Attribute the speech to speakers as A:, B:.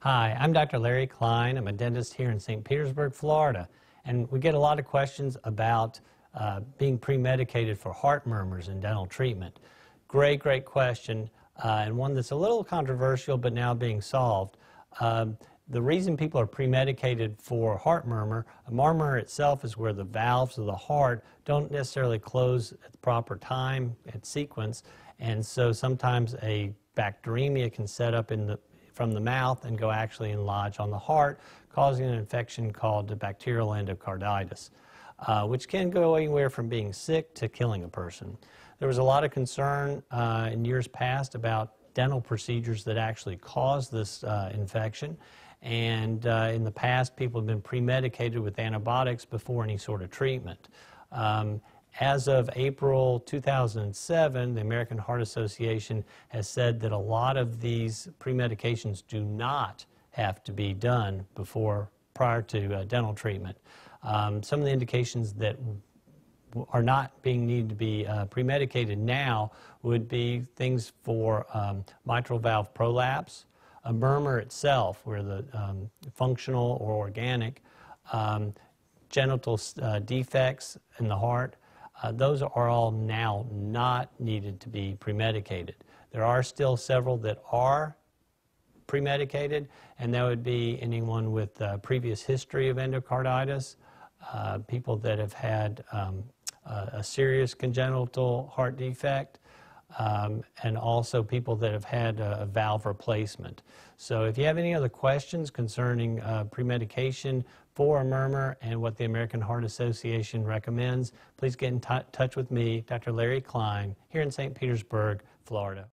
A: Hi, I'm Dr. Larry Klein. I'm a dentist here in St. Petersburg, Florida. And we get a lot of questions about being pre-medicated for heart murmurs in dental treatment. Great question, and one that's a little controversial but now being solved. The reason people are pre-medicated for heart murmur, a murmur itself is where the valves of the heart don't necessarily close at the proper time and sequence, and so sometimes a bacteremia can set up from the mouth and go actually and lodge on the heart, causing an infection called bacterial endocarditis, which can go anywhere from being sick to killing a person. There was a lot of concern in years past about dental procedures that actually cause this infection, and in the past people have been pre-medicated with antibiotics before any sort of treatment. As of April 2007, the American Heart Association has said that a lot of these pre-medications do not have to be done prior to dental treatment. Some of the indications that are not being needed to be pre-medicated now would be things for mitral valve prolapse, a murmur itself, where the functional or organic genital defects in the heart. Those are all now not needed to be pre-medicated. There are still several that are pre-medicated, and that would be anyone with previous history of endocarditis, people that have had a serious congenital heart defect, and also people that have had a valve replacement. So if you have any other questions concerning pre-medication for a murmur and what the American Heart Association recommends, please get in touch with me, Dr. Larry Klein, here in St. Petersburg, Florida.